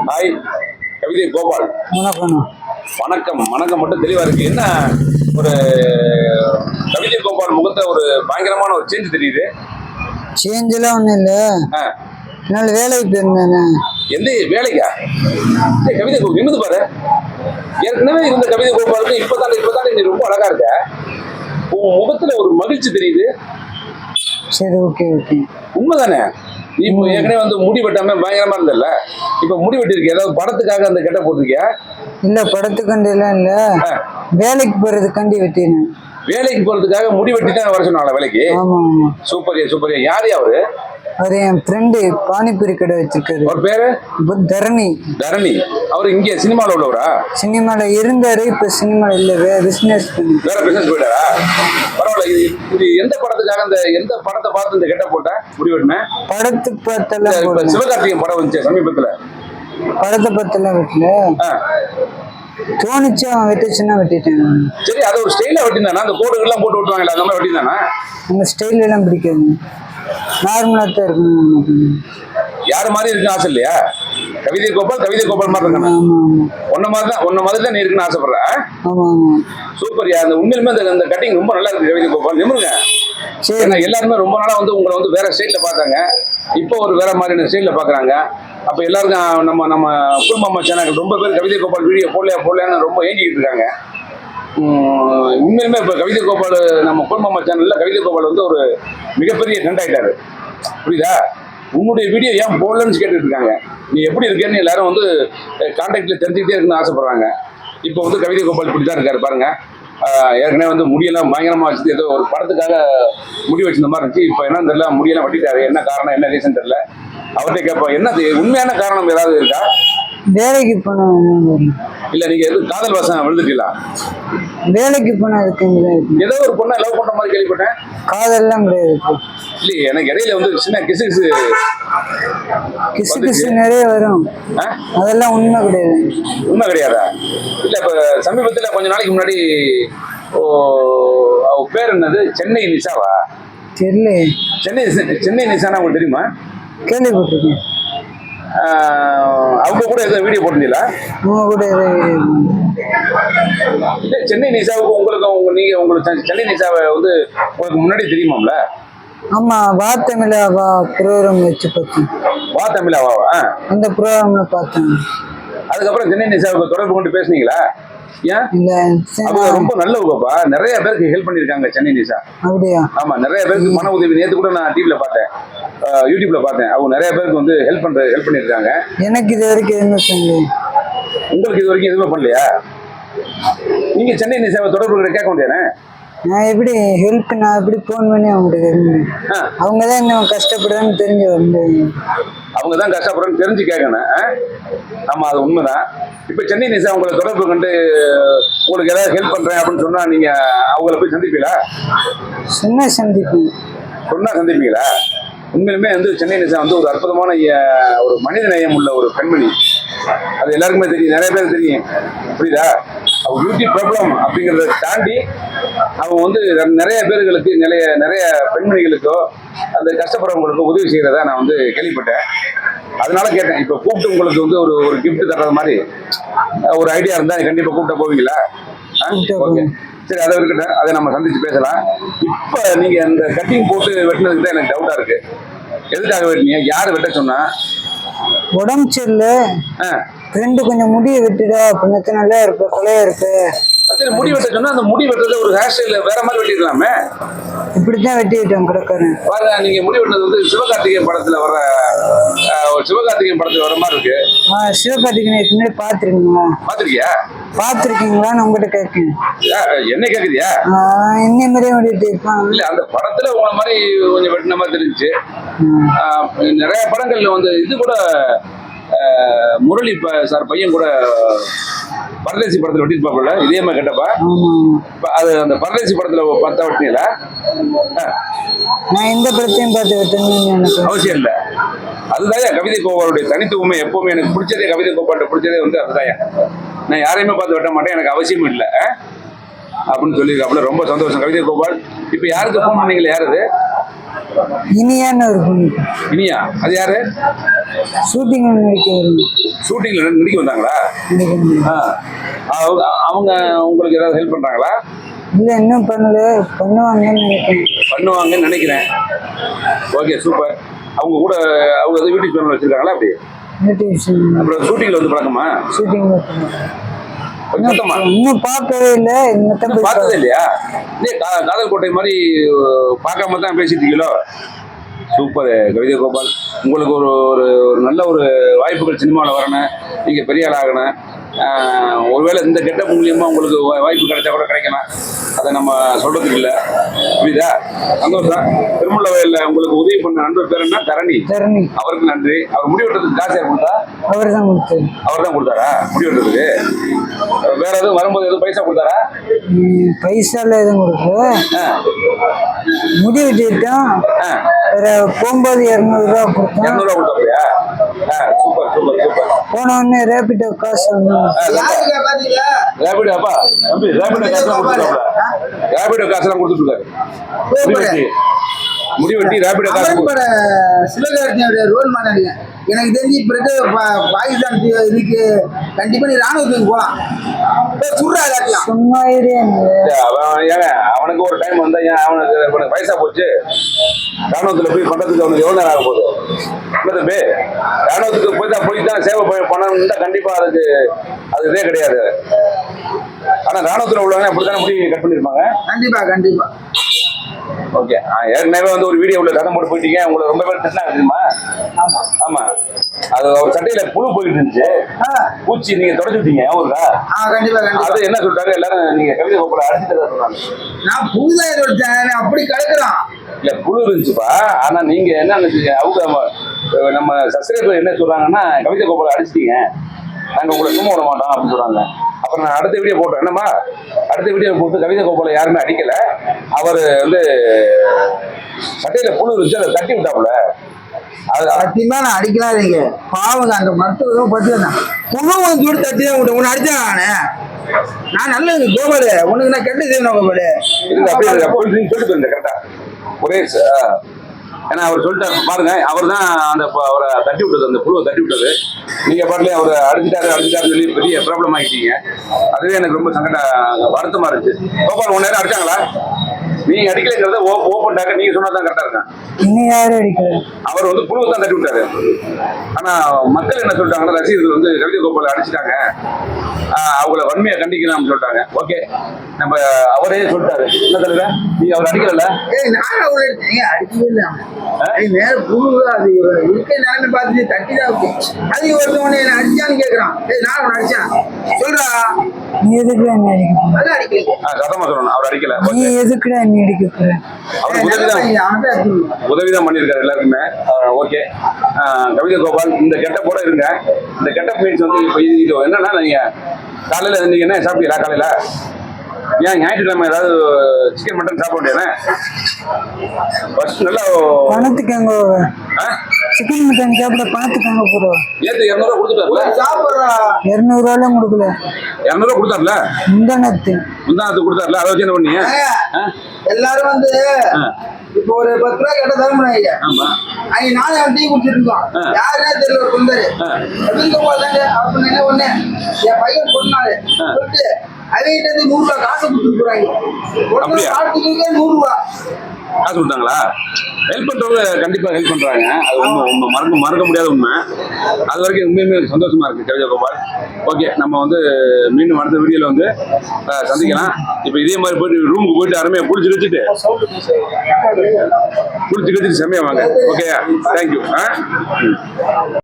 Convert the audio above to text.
Hi, கவிதை கோபால். வணக்கம். வணக்கம். வணக்கம் மட்டும் தெளிவா இருக்கு. என்ன ஒரு கவிதை கோபால் முகத்தை ஒரு பயங்கரமான ஒரு சேஞ்ச் தெரியுது. சேஞ்செல்லாம் ஒன்றும் இல்லை. என்னால் வேலைக்கு போயிருந்தேன். எந்த வேலைக்கா? கவிதை கோபால் நிமிந்து பாரு. ஏற்கனவே இருந்த கவிதை கோபாலுக்கு இப்பதானே நீ ரொம்ப அழகா இருக்க. உன் முகத்துல ஒரு மகிழ்ச்சி தெரியுது. சரி, ஓகே ஓகே. உண்மைதானே? நீ இப்போ ஏற்கனவே வந்து முடி வெட்டாம பயங்கரமா இருந்தல்ல, இப்ப முடி வெட்டிருக்கிய. ஏதாவது படத்துக்காக அந்த கெட்ட போட்டிருக்கியா? இல்ல, படத்துக்காண்டி எல்லாம் இல்ல, வேலைக்கு போறதுக்காண்டி வெட்டினேன். வேலைக்கு போறதுக்காக முடி வெட்டி தான் வர சொன்னாங்களா வேலைக்கு? ஆமா ஆமா. சூப்பரியா சூப்பரியா. யாரு அவரு? அவரு என் ஃப்ரெண்டு, பானிபூரி கடை வச்சிருக்காரு. அவர் பேரு தரணி. தரணி. அவரு இங்க சினிமால உள்ளவரா? சினிமால இருந்தாரு, இப்ப சினிமால இல்ல, பிசினஸ் வேற பிசினஸ் போயிட்டாரா? பரவாயில்ல. இது எந்த படத்துக்காக எந்த படத்தை பார்த்து இந்த கெட்ட போட்ட முடி வெட்டினேன்? படத்துக்கு பார்த்தெல்லாம் சிவகார்த்திகேயன் படம் வந்துச்சு சமீபத்துல. படத்தை பார்த்தெல்லாம் வெட்டல, தோணுச்சு அவன் வெட்டுச்சுன்னா வெட்டிட்டேன். சரி, அது ஒரு ஸ்டைலா வெட்டினானா? அந்த கோடுகள்லாம் போட்டு விட்டுவாங்களா, அந்த மாதிரி வெட்டினானா? அந்த ஸ்டைல் எல்லாம் பிடிக்காது, நார்மலா தான் இருக்கணும். யாரு மாதிரி இருக்குன்னு ஆசை இல்லையா? கவிதை கோபால் மாதிரி இருக்கணும். உன்ன மாதிரி தான் நீ இருக்குன்னு ஆசைப்படுறேன். சூப்பர்யா. அந்த உண்மையிலுமே அந்த கட்டிங் ரொம்ப நல்லா இருக்கு கவிதை கோபால். நிமிருங்க. ஏன்னா எல்லாருமே ரொம்ப நாளா வந்து உங்களை வந்து வேற ஸ்டைல்ல பார்த்தாங்க, இப்போ ஒரு வேற மாதிரியான ஸ்டைல்ல பாக்குறாங்க. அப்ப எல்லாருக்கும் நம்ம குடும்பமா சேனல் ரொம்ப பேர் கவிதை கோபால் வீடியோ போடலையான்னு ரொம்ப ஏங்கிக்கிட்டு இருக்காங்க. உண்மையிலுமே இப்ப கவிதை கோபால் நம்ம குடும்பமா சேனல்ல கவிதை கோபால் வந்து ஒரு மிகப்பெரிய ட்ரெண்ட் ஆயிட்டாரு. புரியுதா? உன்னுடைய வீடியோ ஏன் போடலன்னு கேட்டுட்டு இருக்காங்க. நீ எப்படி இருக்கேன்னு எல்லாரும் வந்து கான்டாக்ட்ல தெரிஞ்சுக்கிட்டே இருக்குன்னு ஆசைப்படுறாங்க. இப்போ வந்து கவிதை கோபால் இப்படிதான் இருக்காரு பாருங்க. ஏற்கனவே வந்து முடியெல்லாம் பயங்கரமா வச்சு ஏதோ ஒரு படத்துக்காக முடி வச்சிருந்த மாதிரி இருந்துச்சு. இப்போ என்ன தெரியல, முடியெல்லாம் வெட்டிட்டாரு. என்ன காரணம், என்ன ரீசன் தெரியல. அவர்கிட்ட கேட்போம், என்ன உண்மையான காரணம் ஏதாவது இருக்கா? வேலைக்கு போனா இல்ல, நீங்க எதுவும் காதல் வாசம் விழுந்துட்டீங்களா? வேலைக்கு போனா ஏதோ ஒரு பொண்ணை லவ் பண்ற மாதிரி கேள்விப்பட்டேன். காதல்லாம் கிடையாது. இல்லையே, எனக்கு இடையில வந்து சின்ன கிசு நிறைய வரும். அதெல்லாம் உண்மை கிடையாது. உண்மை கிடையாதா? இல்ல, இப்ப சமீபத்துல கொஞ்ச நாளைக்கு முன்னாடி அவ பேர் என்னது, சென்னை நிஷாவா? தெரியல. சென்னை நிஷானா உங்களுக்கு தெரியுமா? கேள்விப்பட்டிருக்கேன். அவங்க கூட ஏதோ வீடியோ போட்டிருந்தீங்களா? சென்னை நிஷாவுக்கு உங்களுக்கு சென்னை நிஷாவை வந்து உங்களுக்கு முன்னாடி தெரியுமாம்ல? ஆமா, வா தமிழாவா ப்ரோக்ராம் வச்சு பார்த்தேன். வா தமிழாவா? அந்த ப்ரோக்ராம்ல பார்த்தேன். அதுக்கப்புறம் சென்னை நிஷாவுக்கு தொடர்பு கொண்டு பேசுனீங்களா? ஏன் இல்ல, அவங்க ரொம்ப நல்லவங்கப்பா. நிறைய பேருக்கு ஹெல்ப் பண்ணிருக்காங்க சென்னை நிஷா. அப்படியா? ஆமா, நிறைய பேருக்கு மன உதவி. நேற்று கூட நான் டிவில பார்த்தேன், யூடியூப்ல பார்த்தேன். அவங்க நிறைய பேருக்கு வந்து ஹெல்ப் பண்ணிருக்காங்க. எனக்கு இது வரைக்கும் எதுவுமே பண்ணல. உங்களுக்கு இது வரைக்கும் எதுவுமே பண்ணலையா? நீங்க சென்னை நிஷாவை தொடர்பு கேட்க முடியானே? நான் எப்படி போன் பண்ணி அவங்ககிட்ட அவங்க தான் இன்னும் கஷ்டப்படுறேன்னு தெரிஞ்சு வந்து அவங்க தான் கஷ்டப்படுறேன்னு தெரிஞ்சு கேட்கணும். ஆமா, அது உண்மைதான். இப்ப சென்னை நிஷா உங்களை தொடர்பு கண்டு உங்களுக்கு ஏதாவது ஹெல்ப் பண்றேன் அப்படின்னு சொன்னா நீங்க அவங்கள போய் சந்திப்பீங்களா? சொன்னா சந்திப்பீங்களா? உண்மையிலுமே வந்து சென்னை நிஷா வந்து ஒரு அற்புதமான ஒரு மனித நேயம் உள்ள ஒரு பெண்மணி. அது எல்லாருக்குமே தெரியும், நிறைய பேர் தெரியும். புரியுதா? அவங்க யூடியூப் பிரபலம் அப்படிங்கிறத தாண்டி அவங்க வந்து நிறைய பேர்களுக்கு நிறைய பெண்மணிகளுக்கோ அந்த கஷ்டப்படுறவங்களுக்கோ உதவி செய்யறதா நான் வந்து கேள்விப்பட்டேன். அதனால கேட்டேன். இப்ப கூப்பிட்டு உங்களுக்கு வந்து ஒரு கிஃப்ட் தர்றது மாதிரி ஒரு ஐடியா இருந்தா கண்டிப்பா கூப்பிட்ட போவீங்களா? ஓகே, சரி, அதை இருக்கட்டும். அதை நம்ம சந்திச்சு பேசலாம். இப்ப நீங்க அந்த கட்டிங் போட்டு வெட்டினதுக்கு தான் எனக்கு டவுட்டா இருக்கு. எதுக்காக வெட்டினீங்க? யாரு வெட்ட சொன்னா? உடம்பு சரியில்லை, ஃப்ரெண்டு கொஞ்சம் முடிய வெட்டுதா, கொஞ்சம் நல்லா இருக்கு, கொலையா இருக்கு. முடி வெட்ட சொன்னா அந்த முடி வெட்டுறது ஒரு ஹேர் ஸ்டைல வேற மாதிரி வெட்டிடலாமே. இப்படித்தான் வெட்டி விட்டோம் கிடக்குறேன். பாருங்க, நீங்க முடி வெட்டது வந்து சிவகார்த்திகேயன் படத்துல வர மாதிரி இருக்கு. சிவகார்த்திகேயன் பாத்திருக்கீங்களான்னு உங்ககிட்ட கேட்கேன். என்ன கேக்குறியா? என்ன மாதிரியே வெட்டிட்டு இருப்பான். இல்ல, அந்த படத்துல உங்களை மாதிரி கொஞ்சம் வெட்டின மாதிரி தெரிஞ்சு. நிறைய படங்கள்ல வந்து இது கூட முரளி சார் பையன் கூட பரதேசி படத்துல வெட்டிருப்பாப்புல இதே மாதிரி கேட்டப்பா. அது அந்த பரதேசி படத்துல பார்த்தா வெட்டினீங்களா? நான் இந்த படத்தையும் பார்த்து வெட்டணும்னு அவசியம் இல்லை. அதுதான் கவிதை கோபாலுடைய தனித்துவமே. எப்பவுமே எனக்கு பிடிச்சதே கவிதை கோபால்கிட்ட பிடிச்சதே வந்து அதுதான். நான் யாரையுமே பார்த்து வெட்ட மாட்டேன், எனக்கு அவசியமும் இல்லை அப்படின்னு சொல்லியிருக்காப்புல. ரொம்ப சந்தோஷம் கவிதை கோபால். இப்ப யாருக்கு போன் பண்ணீங்களா? யாரு அது? இனியான்னு ஒரு பொண்ணு இனியா அது யாரு? ஷூட்டிங் நடிக்க வருது. ஷூட்டிங்ல நடிக்க வந்தாங்களா? ஆ. அவங்க உங்களுக்கு ஏதாவது ஹெல்ப் பண்றாங்களா? இல்லை இன்னும் பண்ணல, பண்ணுவாங்கன்னு நினைக்கிறேன். பண்ணுவாங்கன்னு நினைக்கிறேன். Okay super. அவங்க கூட அவங்க வந்து யூடியூப் சேனல் வச்சிருக்காங்களா? அப்படி அப்புறம் ஷூட்டிங்ல வந்து பழக்கமா? ஷூட்டிங் மொத்தமா இன்னும் பார்க்கவே இல்லை. இன்னும் பார்த்ததே இல்லையா? இதே காதல் கோட்டை மாதிரி பார்க்காம தான் பேசிட்டு இருக்கீங்களோ? சூப்பர் கவிதை கோபால். உங்களுக்கு ஒரு ஒரு ஒரு நல்ல ஒரு வாய்ப்புகள் சினிமாவில் வரணும், நீங்கள் பெரிய ஆள் ஆகணும். ஒருவேளை இந்த கெட்டப் மூலியமாக உங்களுக்கு வாய்ப்பு கிடைச்சா கூட கிடைக்கலாம். அதை நம்ம சொல்றதுக்கு இல்லை. புரியுதா? சந்தோஷம். திருமூல வயலில் உங்களுக்கு உதவி பண்ண நண்பர் பேர் என்ன? தரணி. அவருக்கு நன்றி. அவர் முடி வெட்டுறதுக்கு காசு யார் கொடுத்தா? அவர் தான் கொடுத்தாரா முடி வெட்டுறதுக்கு? வேற எதுவும் வரும்போது எதுவும் பைசா கொடுத்தாரா? பைசால எதுவும் கொடுக்கல. முடி வெட்டிட்டோம். போகும்போது 200 ரூபா கொடுத்தோம். 200 ரூபா கொடுத்தாப்பியா? Super super super. போன உடனே ரேபிடோ காசு வந்து ரேபிடோப்பா தம்பி, ரேபிடோ காசுலாம் கொடுத்துருக்காப்ல. ரேபிடோ காசுலாம் கொடுத்துருக்காரு. முடி வெட்டி ரேபிடோ காசு. சிவகார்த்தியோட ரோல் மாடல் எனக்கு தெரிஞ்சு இப்ப இருக்க பாகிஸ்தான் இதுக்கு கண்டிப்பா நீ ராணுவத்துக்கு போலாம். சும்மா அவனுக்கு ஒரு டைம் வந்தா அவனுக்கு பைசா போச்சு. ராணுவத்துல போய் பண்றதுக்கு அவனுக்கு எவ்வளவு நேரம் ஆக போகுது? தம்பி, ராணுவத்துக்கு போய் தான் சேவை பண்ணணும்னா கண்டிப்பா அதுக்கு அது இதே கிடையாது. ஆனா ராணுவத்துல உள்ளவங்க அப்படித்தானே முடி கட் பண்ணிருப்பாங்க. கண்டிப்பா கண்டிப்பா. ஓகே. ஏற்கனவே வந்து ஒரு வீடியோ உள்ள கதை போட்டு போயிட்டீங்க. உங்களை ரொம்ப பேர் திட்டினாங்க தெரியுமா? ஆமா. அது ஒரு சட்டையில புழு போயிட்டு இருந்துச்சு, பூச்சி நீங்க தொடச்சு விட்டீங்க. அவருக்கா? கண்டிப்பா கண்டிப்பா. அது என்ன சொல்றாங்க எல்லாரும், நீங்க கவிதை கோப்பல அடிச்சுட்டு சொன்னாங்க. நான் புதுதா எடுத்தேன், அப்படி கிடக்குறான். இல்ல புழு இருந்துச்சுப்பா. ஆனா நீங்க என்ன நினைச்சீங்க? அவங்க நம்ம சப்ஸ்கிரைபர் என்ன சொல்றாங்கன்னா, கவிதை கோப்பல அடிச்சிட்டீங்க, நாங்க உங்களை சும்மா விட மாட்டோம் அப்படின்னு சொல்றாங்க. அப்புறம் நான் அடுத்த வீடியோ போட்டேன். என்னம்மா அடுத்த வீடியோ போட்டு கவிதை கோபால யாருமே அடிக்கல, அவர் வந்து சட்டையில புழு இருந்துச்சு, அதை தட்டி விட்டாப்புல. அது சத்தியமா நான் அடிக்கலாதீங்க, பாவங்க. அந்த மருத்துவம் பத்திதான் புழு வந்து சொல்லி தட்டி தான் விட்டேன். உன்னை அடிச்சேன் நான் நல்லது கோபாலு, உனக்கு நான் கெட்ட செய்யணும் கோபாலு. அப்படியே சொல்லிட்டு போயிருந்தேன் கரெக்டா ஒரே. ஏன்னா அவர் சொல்லிட்டாரு பாருங்க, அவர் தான் அந்த அவரை தட்டி விட்டது, அந்த புழுவை தட்டி விட்டது. நீங்க பாட்டுல அவர் அடிச்சுட்டாரு சொல்லி பெரிய ப்ராப்ளம் ஆகிட்டீங்க. அதுவே எனக்கு ரொம்ப வருத்தமா இருந்துச்சு. கோபால் ஒன்னு நேரம் அடிச்சாங்களா? நீங்க அடிக்கலைங்கிறத ஓப்பன் டாக்க நீங்க சொன்னதான் கரெக்டா இருக்கேன். இன்னும் யாரும் அடிக்கல. அவர் வந்து புழுவை தான் தட்டி விட்டாரு. ஆனா மக்கள் என்ன சொல்லிட்டாங்கன்னா, ரசிகர்கள் வந்து கவிதை கோபால அடிச்சுட்டாங்க, அவங்கள வன்மையை கண்டிக்கலாம்னு சொல்லிட்டாங்க. ஓகே, நம்ம அவரே சொல்லிட்டாரு. என்ன தெரியல, நீங்க அவர் அடிக்கல. நான் அவரை அடிக்கவே இல்லை. நேர புழு அது இருக்க நிலைமை பார்த்துட்டு தட்டி தான் இருக்கு. அது ஒருத்தவனை என்ன அடிச்சான்னு கேட்கறான். நான் அவனை அடிச்சேன் சொல்றா. நீ எதுக்குடா நீ அடிக்க? அதான் அடிக்கல. சத்தமா சொல்லணும், அவர் அடிக்கல. நீ எதுக்குடா நீ அடிக்க? அவர் உதவிதான் பண்ணியிருக்காரு எல்லாருக்குமே. ஓகே, கவிதை கோபால் இந்த கெட்டப் போட இருங்க. இந்த கெட்டப் மீன்ஸ் வந்து இப்போ இது என்னன்னா, நீங்க காலையில நீங்க என்ன சாப்பிட்டீங்களா? காலையில ஏன் ஞாயிற்றுக்கிழமை ஏதாவது சிக்கன் மட்டன் சாப்பிட வேண்டியதானே? ஃபர்ஸ்ட் நல்லா பணத்துக்கு எங்க சிக்கன் மட்டன் சாப்பிட பணத்துக்கு எங்க போறோம்? நேற்று 200 ரூபா கொடுத்துட்டாருல. 200 ரூபாய்லாம் கொடுக்கல. 200 ரூபா கொடுத்தாருல. முந்தானத்து கொடுத்தாருல. அதை வச்சு என்ன பண்ணீங்க? எல்லாரும் வந்து இப்போ ஒரு 10 ரூபாய் கேட்ட தருமனாங்க. அன்னைக்கு நானும் டீ குடிச்சிருக்கோம். யாருன்னே தெரியல, ஒரு குந்தரு அப்படிங்க அப்படின்னு ஒண்ணு என் பையன் சொன்னாரு. சொல்லிட்டு அவங்க 100 ரூபாய் காசு கொடுத்துட்டு போறாங்க. சாப்பிட்டுக்கே 100 ரூபாய் காசு கொடுத்தாங்களா? ஹெல்ப் பண்றவங்க கண்டிப்பா ஹெல்ப் பண்றாங்க. அது ஒண்ணு மறக்க முடியாத உண்மை. அது வரைக்கும் உண்மையுமே சந்தோஷமா இருக்கு கவிதை கோபால். ஓகே, நம்ம வந்து மீண்டும் அடுத்த வீடியோல வந்து சந்திக்கலாம். இப்ப இதே மாதிரி போயிட்டு ரூமுக்கு போயிட்டு அருமையா குளிச்சு கழிச்சுட்டு செம்மையா வாங்க. ஓகேயா? தேங்க்யூ.